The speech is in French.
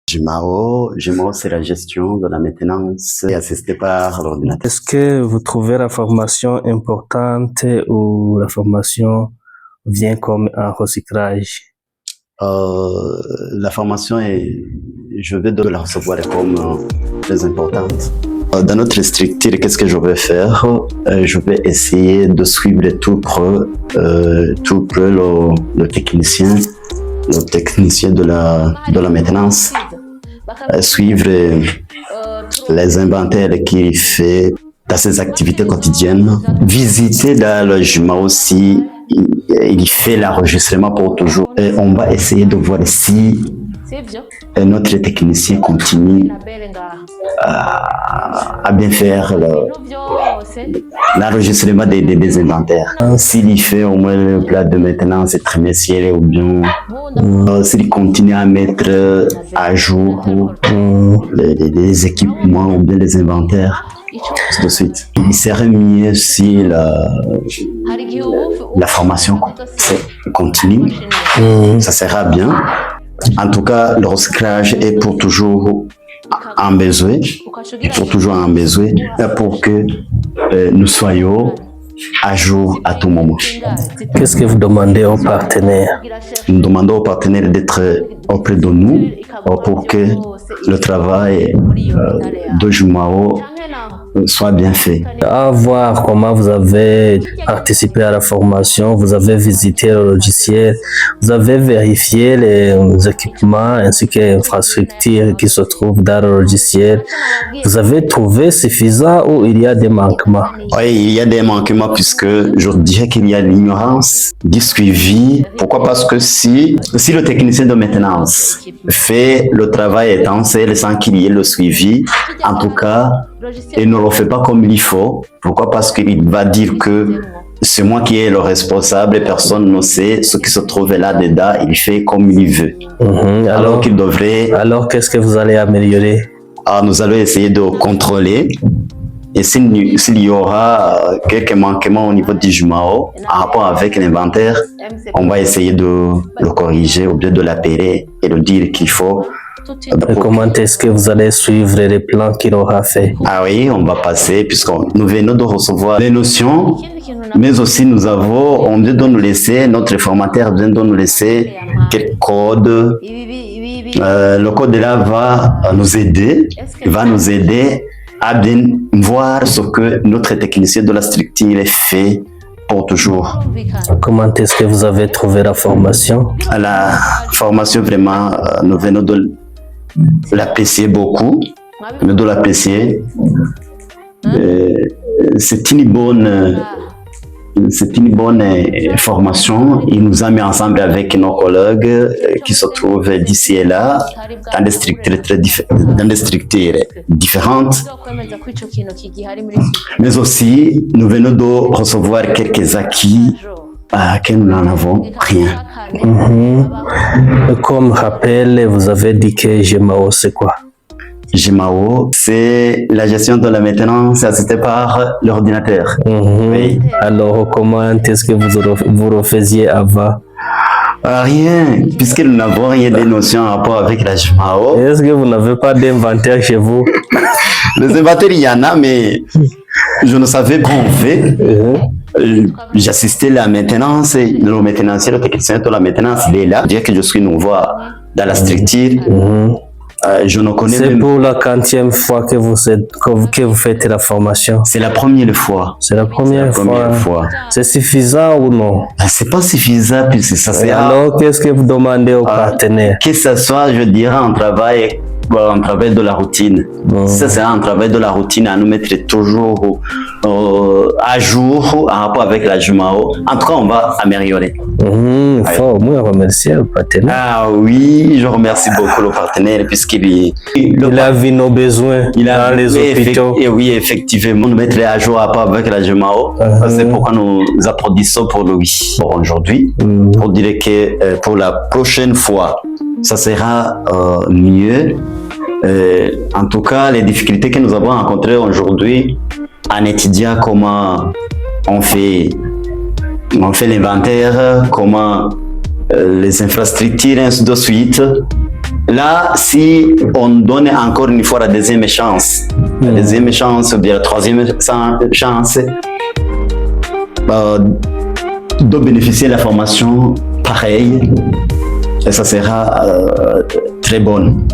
Jumao, c'est la gestion de la maintenance et assistée par l'ordinateur. Est-ce que vous trouvez la formation importante ou la formation vient comme un recyclage? La formation je vais de la recevoir comme très importante. Dans notre structure, qu'est-ce que je vais faire? Je vais essayer de suivre tout près le technicien de la maintenance, suivre les inventaires qu'il fait dans ses activités quotidiennes, visiter dans le logement aussi. Il fait l'enregistrement pour toujours. Et on va essayer de voir si notre technicien continue à bien faire l'enregistrement des inventaires. S'il fait au moins le plat de maintenance trimestriel ou bien s'il continue à mettre à jour les équipements ou bien les inventaires. De suite. Il serait mieux si la formation continue. Ça sera bien. En tout cas, le recyclage est pour toujours un besoin. Il faut toujours un besoin pour que nous soyons à jour à tout moment. Qu'est-ce que vous demandez aux partenaires? Nous demandons aux partenaires d'être auprès de nous pour que le travail de Jumao soit bien fait. À voir comment vous avez participé à la formation, vous avez visité le logiciel, vous avez vérifié les équipements ainsi que les infrastructures qui se trouvent dans le logiciel. Vous avez trouvé suffisant ou il y a des manquements? Oui, il y a des manquements puisque je dirais qu'il y a l'ignorance du suivi. Pourquoi? Parce que si le technicien de maintenance fait le travail essentiel sans qu'il y ait le suivi, en tout cas, il ne le fait pas comme il faut. Pourquoi? Parce qu'il va dire que c'est moi qui est le responsable et personne ne sait ce qui se trouve là-dedans. Il fait comme il veut. Alors qu'il devrait... Alors, qu'est-ce que vous allez améliorer? Nous allons essayer de contrôler. Et s'il y aura quelques manquements au niveau du Jumao en rapport avec l'inventaire, on va essayer de le corriger ou bien de l'appeler et de dire qu'il faut. Et comment est-ce que vous allez suivre les plans qu'il aura fait? Oui, on va passer puisque nous venons de recevoir les notions, mais aussi on vient de nous laisser, notre formateur vient de nous laisser quelques codes. Le code là va nous aider à bien voir ce que notre technicien de la structure fait pour toujours. Comment est-ce que vous avez trouvé la formation? La formation, vraiment, nous venons de l'apprécier beaucoup. Nous de l'apprécier. C'est une bonne formation. Il nous a mis ensemble avec nos collègues qui se trouvent d'ici et là, dans des structures différentes. Mais aussi, nous venons de recevoir quelques acquis que nous n'en avons rien. Comme rappel, vous avez dit que Jumao, c'est quoi? Jumao, c'est la gestion de la maintenance assistée par l'ordinateur. Oui. Alors, comment est-ce que vous le faisiez avant? Rien, puisque nous n'avons rien de notions en rapport avec la Jumao. Est-ce que vous n'avez pas d'inventaire chez vous? Les inventaires, il y en a, mais je ne savais pas en fait. J'assistais à la maintenance, le maintenancier, le technicien de la maintenance, il est là. Dire que je suis nouveau dans la structure. Je ne connais C'est pour la 40e fois que vous faites la formation? C'est la première fois. C'est la première fois. C'est suffisant ou non? C'est pas suffisant puisque ça sert. Alors, qu'est-ce que vous demandez aux partenaires? Que ce soit, je dirais, un travail de la routine. Ça, c'est un travail de la routine à nous mettre toujours à jour en rapport avec la Jumao. En tout cas, on va améliorer. Il faut au moins remercier le partenaire. Oui, je remercie beaucoup le partenaire puisqu'il a vu nos besoins dans les hôpitaux. Et oui, effectivement, nous mettre à jour en rapport avec la Jumao. C'est pourquoi nous applaudissons pour lui aujourd'hui. Pour dire que pour la prochaine fois, ça sera mieux. En tout cas, les difficultés que nous avons rencontrées aujourd'hui en étudiant comment on fait l'inventaire, comment les infrastructures, ainsi de suite. Là, si on donne encore une fois la deuxième chance, la deuxième chance ou bien la troisième chance de bénéficier de la formation pareille, et ça sera très bonne.